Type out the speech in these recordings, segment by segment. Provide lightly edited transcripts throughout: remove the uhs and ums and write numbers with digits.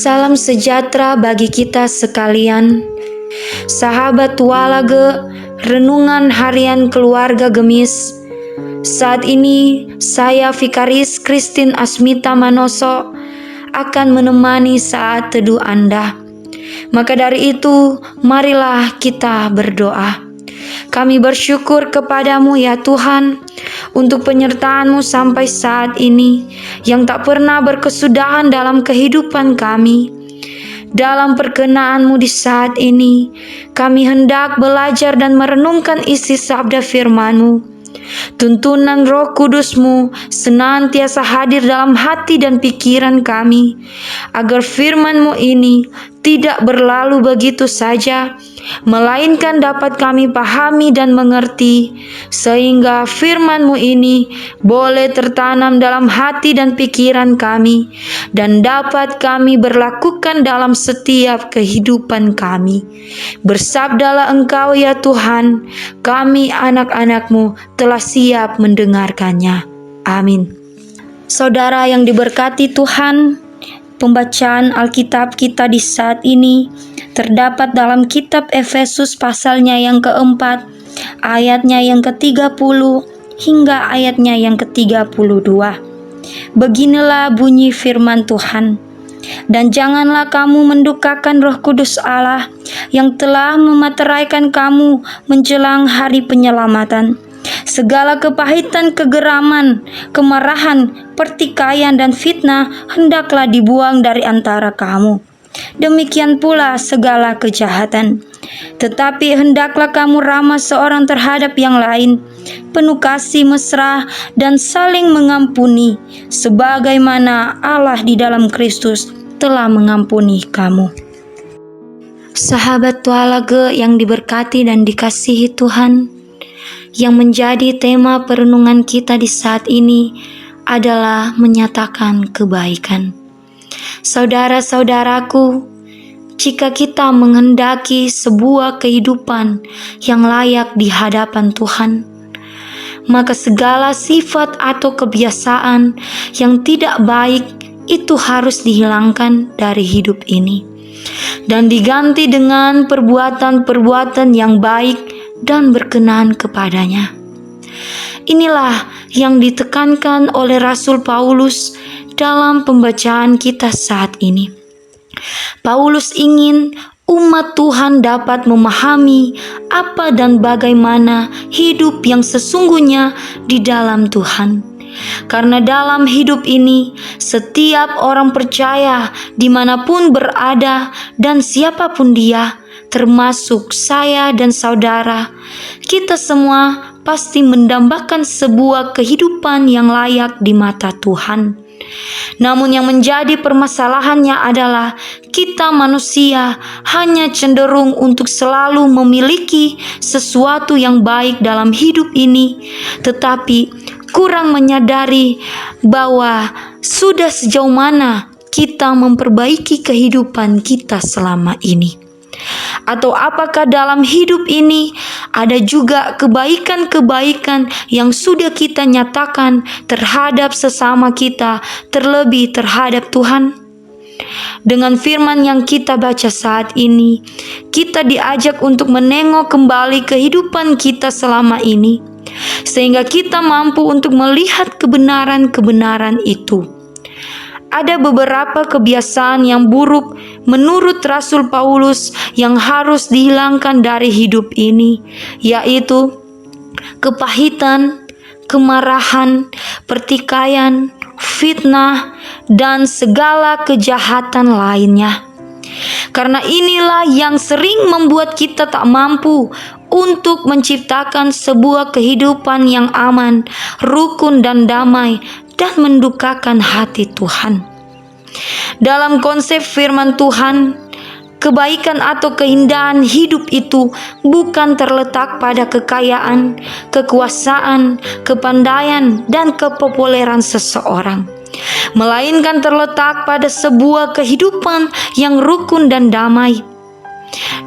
Salam sejahtera bagi kita sekalian. Sahabat Walage, renungan harian keluarga Gemis. Saat ini saya Vikaris Christine Asmita Manoso akan menemani saat teduh Anda. Maka dari itu, marilah kita berdoa. Kami bersyukur kepadamu ya Tuhan, untuk penyertaan-Mu sampai saat ini, yang tak pernah berkesudahan dalam kehidupan kami. Dalam perkenan-Mu di saat ini, kami hendak belajar dan merenungkan isi sabda firman-Mu. Tuntunan Roh Kudus-Mu senantiasa hadir dalam hati dan pikiran kami, agar firman-Mu ini tidak berlalu begitu saja, melainkan dapat kami pahami dan mengerti, sehingga firman-Mu ini boleh tertanam dalam hati dan pikiran kami, dan dapat kami berlakukan dalam setiap kehidupan kami. Bersabdalah Engkau ya Tuhan, kami anak-anak-Mu telah siap mendengarkannya. Amin. Saudara yang diberkati Tuhan, pembacaan Alkitab kita di saat ini terdapat dalam kitab Efesus pasalnya yang keempat, ayatnya yang ke-30 hingga ayatnya yang ke-32. Beginilah bunyi firman Tuhan. Dan janganlah kamu mendukakan Roh Kudus Allah yang telah memeteraikan kamu menjelang hari penyelamatan. Segala kepahitan, kegeraman, kemarahan, pertikaian, dan fitnah hendaklah dibuang dari antara kamu. Demikian pula segala kejahatan. Tetapi hendaklah kamu ramah seorang terhadap yang lain, penuh kasih mesra dan saling mengampuni, sebagaimana Allah di dalam Kristus telah mengampuni kamu. Sahabat Walage yang diberkati dan dikasihi Tuhan, yang menjadi tema perenungan kita di saat ini adalah menyatakan kebaikan. Saudara-saudaraku, jika kita menghendaki sebuah kehidupan yang layak di hadapan Tuhan, maka segala sifat atau kebiasaan yang tidak baik itu harus dihilangkan dari hidup ini dan diganti dengan perbuatan-perbuatan yang baik dan berkenan kepadanya. Inilah yang ditekankan oleh Rasul Paulus dalam pembacaan kita saat ini. Paulus ingin umat Tuhan dapat memahami apa dan bagaimana hidup yang sesungguhnya di dalam Tuhan. Karena dalam hidup ini, setiap orang percaya dimanapun berada dan siapapun dia, termasuk saya dan saudara, kita semua pasti mendambakan sebuah kehidupan yang layak di mata Tuhan. Namun yang menjadi permasalahannya adalah kita manusia hanya cenderung untuk selalu memiliki sesuatu yang baik dalam hidup ini, tetapi kurang menyadari bahwa sudah sejauh mana kita memperbaiki kehidupan kita selama ini. Atau apakah dalam hidup ini ada juga kebaikan-kebaikan yang sudah kita nyatakan terhadap sesama kita, terlebih terhadap Tuhan? Dengan firman yang kita baca saat ini, kita diajak untuk menengok kembali kehidupan kita selama ini, sehingga kita mampu untuk melihat kebenaran-kebenaran itu. Ada beberapa kebiasaan yang buruk menurut Rasul Paulus yang harus dihilangkan dari hidup ini, yaitu kepahitan, kemarahan, pertikaian, fitnah, dan segala kejahatan lainnya. Karena inilah yang sering membuat kita tak mampu untuk menciptakan sebuah kehidupan yang aman, rukun, dan damai, dan mendukakan hati Tuhan. Dalam konsep firman Tuhan, kebaikan atau keindahan hidup itu bukan terletak pada kekayaan, kekuasaan, kepandaian, dan kepopuleran seseorang, melainkan terletak pada sebuah kehidupan yang rukun dan damai.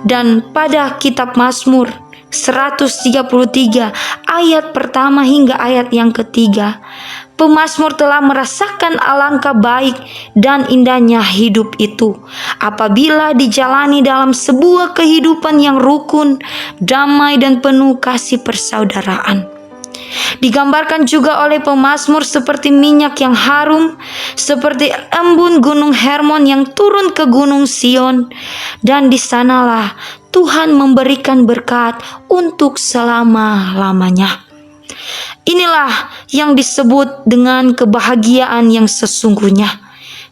Dan pada kitab Mazmur 133 ayat pertama hingga ayat yang ketiga, Pemazmur telah merasakan alangkah baik dan indahnya hidup itu apabila dijalani dalam sebuah kehidupan yang rukun, damai, dan penuh kasih persaudaraan. Digambarkan juga oleh pemazmur seperti minyak yang harum, seperti embun gunung Hermon yang turun ke gunung Sion, dan di sanalah Tuhan memberikan berkat untuk selama-lamanya. Inilah yang disebut dengan kebahagiaan yang sesungguhnya,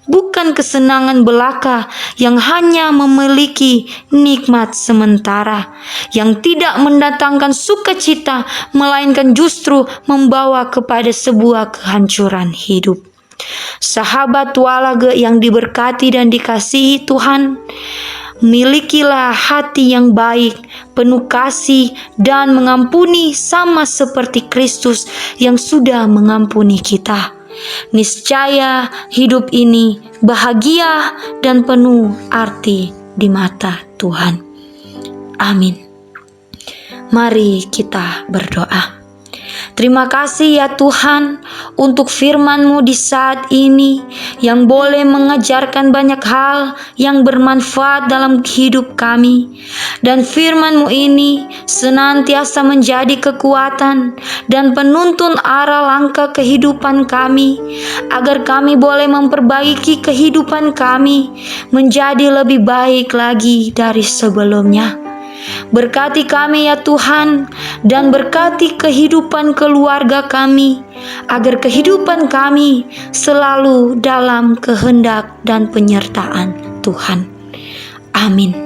bukan kesenangan belaka yang hanya memiliki nikmat sementara, yang tidak mendatangkan sukacita, melainkan justru membawa kepada sebuah kehancuran hidup. Sahabat Walage yang diberkati dan dikasihi Tuhan, milikilah hati yang baik, penuh kasih dan mengampuni sama seperti Kristus yang sudah mengampuni kita. Niscaya hidup ini bahagia dan penuh arti di mata Tuhan. Amin. Mari kita berdoa. Terima kasih ya Tuhan untuk firman-Mu di saat ini yang boleh mengajarkan banyak hal yang bermanfaat dalam hidup kami. Dan firman-Mu ini senantiasa menjadi kekuatan dan penuntun arah langkah kehidupan kami, agar kami boleh memperbaiki kehidupan kami menjadi lebih baik lagi dari sebelumnya. Berkati kami ya Tuhan, dan berkati kehidupan keluarga kami, agar kehidupan kami selalu dalam kehendak dan penyertaan Tuhan. Amin.